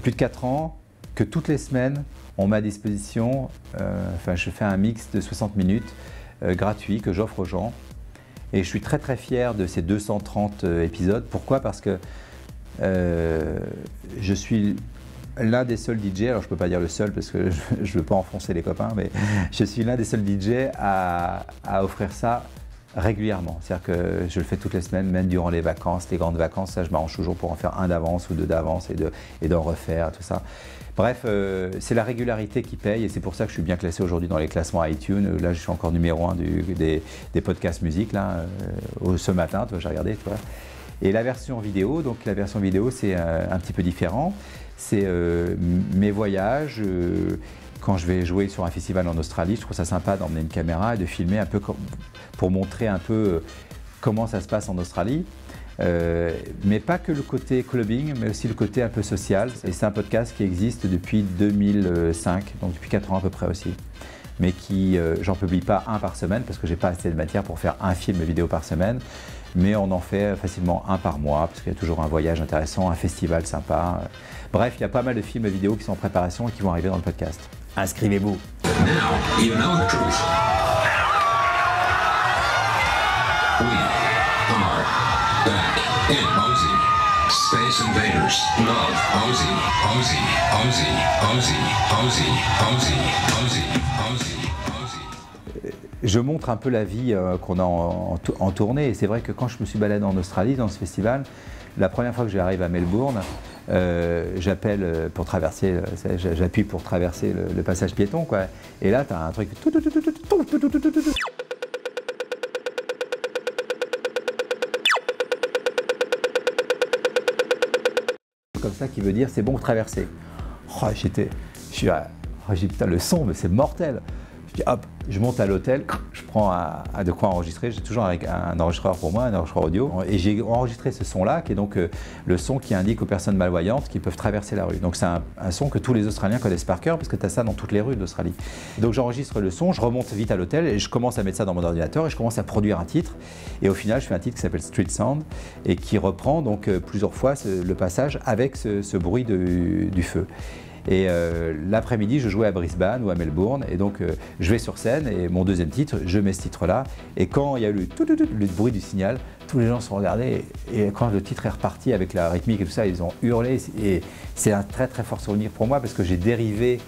plus de 4 ans que toutes les semaines, on met à disposition, je fais un mix de 60 minutes gratuit que j'offre aux gens. Et je suis très très fier de ces 230 épisodes. Pourquoi? Parce que je suis l'un des seuls DJ, alors je ne peux pas dire le seul parce que je ne veux pas enfoncer les copains, mais je suis l'un des seuls DJ à offrir ça régulièrement. C'est-à-dire que je le fais toutes les semaines, même durant les vacances, les grandes vacances. Ça, je m'arrange toujours pour en faire un d'avance ou deux d'avance et d'en refaire, tout ça. Bref, c'est la régularité qui paye et c'est pour ça que je suis bien classé aujourd'hui dans les classements iTunes. Là, je suis encore numéro 1 des podcasts musique, là, ce matin, j'ai regardé, tu vois. Et la version vidéo, c'est un petit peu différent. C'est mes voyages. Quand je vais jouer sur un festival en Australie, je trouve ça sympa d'emmener une caméra et de filmer un peu pour montrer un peu comment ça se passe en Australie. Mais pas que le côté clubbing, mais aussi le côté un peu social. Et c'est un podcast qui existe depuis 2005, donc depuis 4 ans à peu près aussi. Mais qui, j'en publie pas un par semaine parce que j'ai pas assez de matière pour faire un film vidéo par semaine. Mais on en fait facilement un par mois parce qu'il y a toujours un voyage intéressant, un festival sympa. Bref, il y a pas mal de films vidéo qui sont en préparation et qui vont arriver dans le podcast. Inscrivez-vous. Now you know the truth. We are back in Ozzy. Space Invaders love Ozzy, Ozzy, Ozzy, Ozzy, Ozzy, Ozzy, Ozzy, Ozzy, Ozzy. Je montre un peu la vie qu'on a en tournée et c'est vrai que quand je me suis baladé en Australie dans ce festival, la première fois que j'arrive à Melbourne, j'appelle pour traverser, j'appuie pour traverser le passage piéton, quoi. Et là, tu as un truc comme ça qui veut dire c'est bon traverser. Oh, je suis putain, le son, mais c'est mortel. Je dis hop, je monte à l'hôtel, je prends de quoi enregistrer. J'ai toujours un enregistreur pour moi, un enregistreur audio. Et j'ai enregistré ce son-là, qui est donc le son qui indique aux personnes malvoyantes qu'ils peuvent traverser la rue. Donc c'est un son que tous les Australiens connaissent par cœur, parce que tu as ça dans toutes les rues d'Australie. Donc j'enregistre le son, je remonte vite à l'hôtel et je commence à mettre ça dans mon ordinateur et je commence à produire un titre. Et au final, je fais un titre qui s'appelle Street Sound et qui reprend donc plusieurs fois le passage avec ce bruit du feu. Et l'après-midi, je jouais à Brisbane ou à Melbourne et donc je vais sur scène et mon deuxième titre, je mets ce titre-là et quand il y a eu le bruit du signal, tous les gens se sont regardés et quand le titre est reparti avec la rythmique et tout ça, ils ont hurlé et c'est un très très fort souvenir pour moi parce que j'ai dérivé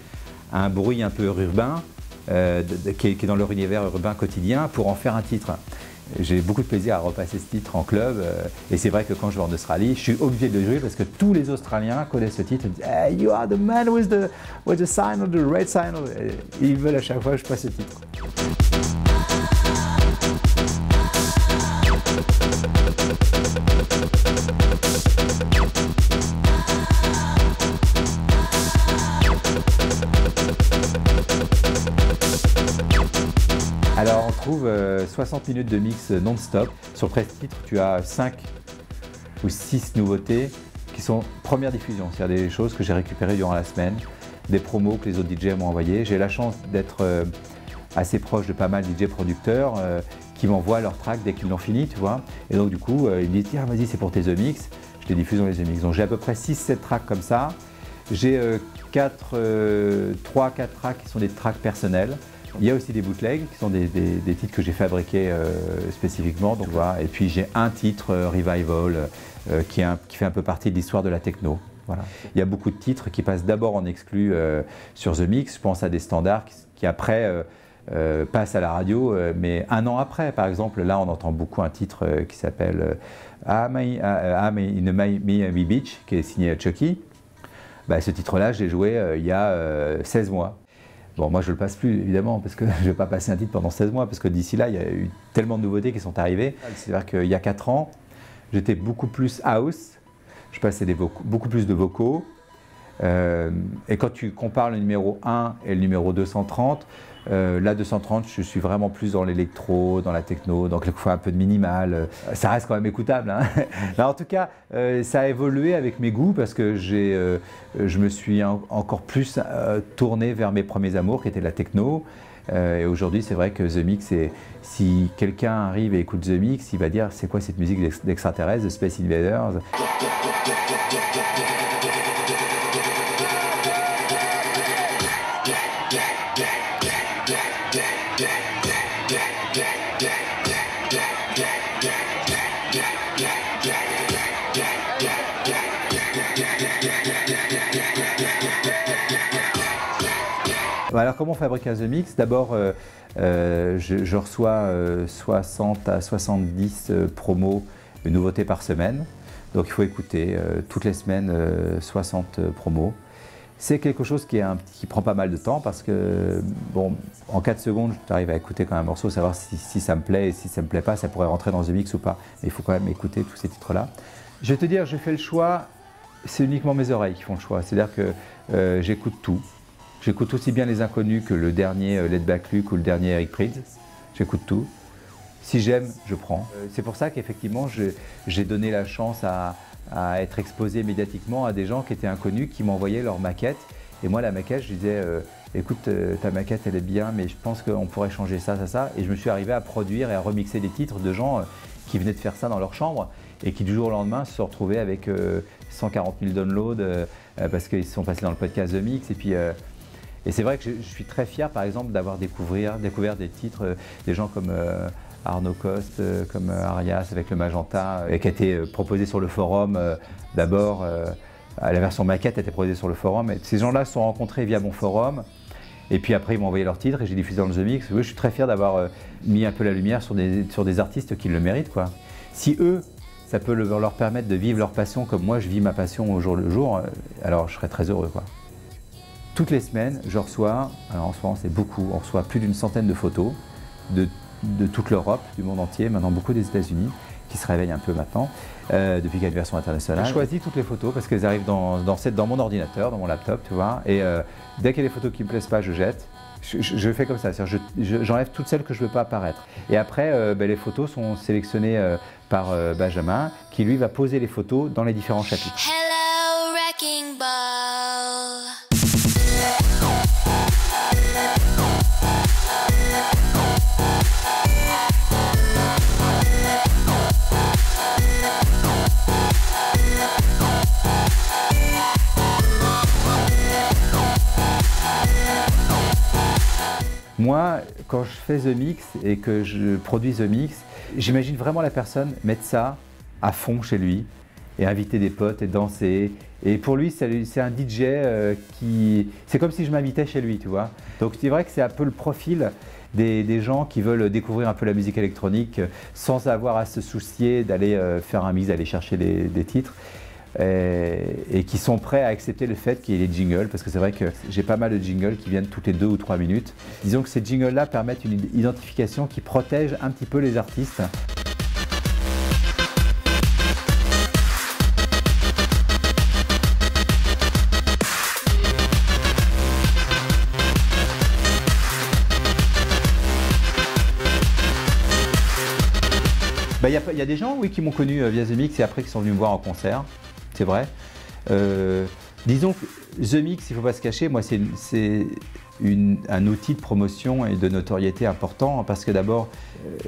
un bruit un peu urbain qui est dans leur univers urbain quotidien pour en faire un titre. J'ai beaucoup de plaisir à repasser ce titre en club et c'est vrai que quand je vais en Australie, je suis obligé de le jouer parce que tous les Australiens connaissent ce titre et disent hey, you are the man with the sign of the red sign. Et ils veulent à chaque fois que je passe ce titre. Alors on trouve 60 minutes de mix non-stop. Sur Presse Titre, tu as 5 ou 6 nouveautés qui sont première diffusion, c'est-à-dire des choses que j'ai récupérées durant la semaine, des promos que les autres DJ m'ont envoyés. J'ai la chance d'être assez proche de pas mal de DJ producteurs qui m'envoient leurs tracks dès qu'ils l'ont fini, tu vois. Et donc du coup, ils me disent tiens vas-y c'est pour tes The Mix, je les diffuse dans les The Mix. Donc j'ai à peu près 6-7 tracks comme ça. J'ai 3-4 tracks qui sont des tracks personnels. Il y a aussi des bootlegs qui sont des titres que j'ai fabriqués spécifiquement. Donc, voilà. Et puis j'ai un titre Revival qui fait un peu partie de l'histoire de la techno. Voilà. Il y a beaucoup de titres qui passent d'abord en exclu sur The Mix. Je pense à des standards qui après passent à la radio, mais un an après. Par exemple, là on entend beaucoup un titre qui s'appelle I'm in Miami Beach, qui est signé Chucky. Bah, ce titre-là, je l'ai joué il y a 16 mois. Bon, moi je ne le passe plus évidemment parce que je ne vais pas passer un titre pendant 16 mois parce que d'ici là il y a eu tellement de nouveautés qui sont arrivées. C'est-à-dire qu'il y a 4 ans, j'étais beaucoup plus house, je passais beaucoup plus de vocaux. Et quand tu compares le numéro 1 et le numéro 230, là 230 je suis vraiment plus dans l'électro, dans la techno, donc quelquefois un peu de minimal. Ça reste quand même écoutable, hein. Là, en tout cas, ça a évolué avec mes goûts parce que je me suis encore plus tourné vers mes premiers amours qui étaient la techno. Et aujourd'hui, c'est vrai que The Mix, si quelqu'un arrive et écoute The Mix, il va dire c'est quoi cette musique d'extraterrestres, de Space Invaders. Alors comment on fabrique un The Mix? D'abord, je reçois 60 à 70 promos, une nouveauté par semaine. Donc il faut écouter toutes les semaines 60 promos. C'est quelque chose qui prend pas mal de temps parce que, bon, en 4 secondes, tu arrives à écouter quand même un morceau, savoir si ça me plaît et si ça me plaît pas, ça pourrait rentrer dans The Mix ou pas. Mais il faut quand même écouter tous ces titres-là. Je vais te dire, je fais le choix, c'est uniquement mes oreilles qui font le choix. C'est-à-dire que j'écoute tout. J'écoute aussi bien les inconnus que le dernier Laid Back Luke ou le dernier Eric Prydz. J'écoute tout. Si j'aime, je prends. C'est pour ça qu'effectivement, j'ai donné la chance à être exposé médiatiquement à des gens qui étaient inconnus, qui m'envoyaient leur maquette. Et moi, la maquette, je disais, écoute, ta maquette, elle est bien, mais je pense qu'on pourrait changer ça, ça, ça. Et je me suis arrivé à produire et à remixer des titres de gens qui venaient de faire ça dans leur chambre et qui, du jour au lendemain, se sont retrouvés avec 140 000 downloads parce qu'ils se sont passés dans le podcast The Mix. Et c'est vrai que je suis très fier, par exemple, d'avoir découvert des titres, des gens comme Arnaud Coste, comme Arias avec le Magenta, et qui a été proposé sur le forum d'abord. La version maquette a été proposée sur le forum. Et ces gens-là se sont rencontrés via mon forum. Et puis après, ils m'ont envoyé leurs titres et j'ai diffusé dans le The Mix. Oui, je suis très fier d'avoir mis un peu la lumière sur des artistes qui le méritent, quoi. Si eux, ça peut leur permettre de vivre leur passion comme moi, je vis ma passion au jour le jour, alors je serais très heureux, quoi. Toutes les semaines, je reçois, alors en ce moment c'est beaucoup, on reçoit plus d'une centaine de photos de toute l'Europe, du monde entier, maintenant beaucoup des États-Unis, qui se réveillent un peu maintenant, depuis qu'il y a une version internationale. Je choisis toutes les photos parce qu'elles arrivent dans mon ordinateur, dans mon laptop, tu vois, et dès qu'il y a des photos qui ne me plaisent pas, je jette. Je fais comme ça, j'enlève toutes celles que je ne veux pas apparaître. Et après, les photos sont sélectionnées par Benjamin, qui lui va poser les photos dans les différents chapitres. Hello, Wrecking Ball. Moi, quand je fais The Mix et que je produis The Mix, j'imagine vraiment la personne mettre ça à fond chez lui et inviter des potes et danser. Et pour lui, c'est un DJ qui... C'est comme si je m'invitais chez lui, tu vois. Donc c'est vrai que c'est un peu le profil des gens qui veulent découvrir un peu la musique électronique sans avoir à se soucier d'aller faire un mix, d'aller chercher des titres. Et qui sont prêts à accepter le fait qu'il y ait des jingles, parce que c'est vrai que j'ai pas mal de jingles qui viennent toutes les 2 ou 3 minutes. Disons que ces jingles-là permettent une identification qui protège un petit peu les artistes. Il y a des gens, oui, qui m'ont connu via The Mix et après qui sont venus me voir en concert. C'est vrai. Disons que The Mix, il ne faut pas se cacher, moi c'est un outil de promotion et de notoriété important parce que d'abord,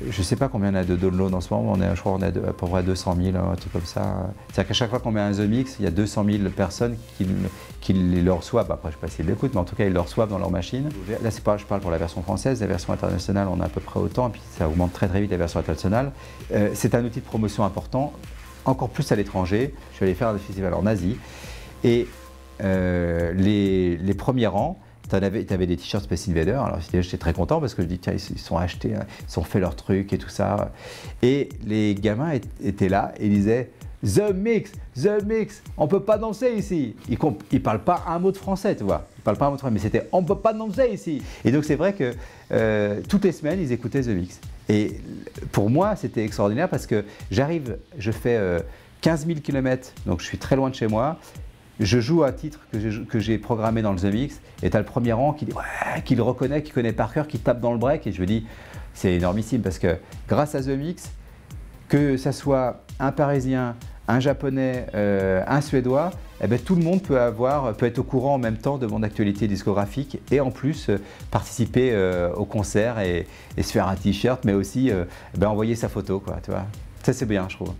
je ne sais pas combien on a de downloads en ce moment, je crois qu'on a à peu près 200 000, un truc comme ça. C'est-à-dire qu'à chaque fois qu'on met un The Mix, il y a 200 000 personnes qui le reçoivent. Après, je ne sais pas s'ils l'écoutent, mais en tout cas, ils le reçoivent dans leur machine. Là, je parle pour la version française, la version internationale, on a à peu près autant, et puis ça augmente très très vite la version internationale. C'est un outil de promotion important. Encore plus à l'étranger. Je suis allé faire des festivals en Asie et les premiers rangs, tu avais des t-shirts Space Invader. Alors j'étais très content parce que je dis tiens, ils sont achetés, ils sont fait leur truc et tout ça. Et les gamins étaient là et disaient The Mix, on peut pas danser ici. Ils parlent pas un mot de français, tu vois. Ils parlent pas un mot de français, mais c'était on peut pas danser ici. Et donc c'est vrai que toutes les semaines ils écoutaient The Mix. Et pour moi, c'était extraordinaire parce que je fais 15 000 km, donc je suis très loin de chez moi. Je joue un titre que j'ai programmé dans le The Mix et tu as le premier rang qui dit ouais, qui le reconnaît, qui connaît par cœur, qui tape dans le break. Et je me dis, c'est énormissime parce que grâce à The Mix, que ça soit un Parisien, un Japonais, un Suédois, eh ben, tout le monde peut être au courant en même temps de mon actualité discographique et en plus participer au concert et se faire un t-shirt, mais aussi envoyer sa photo, quoi, tu vois. Ça c'est bien, je trouve.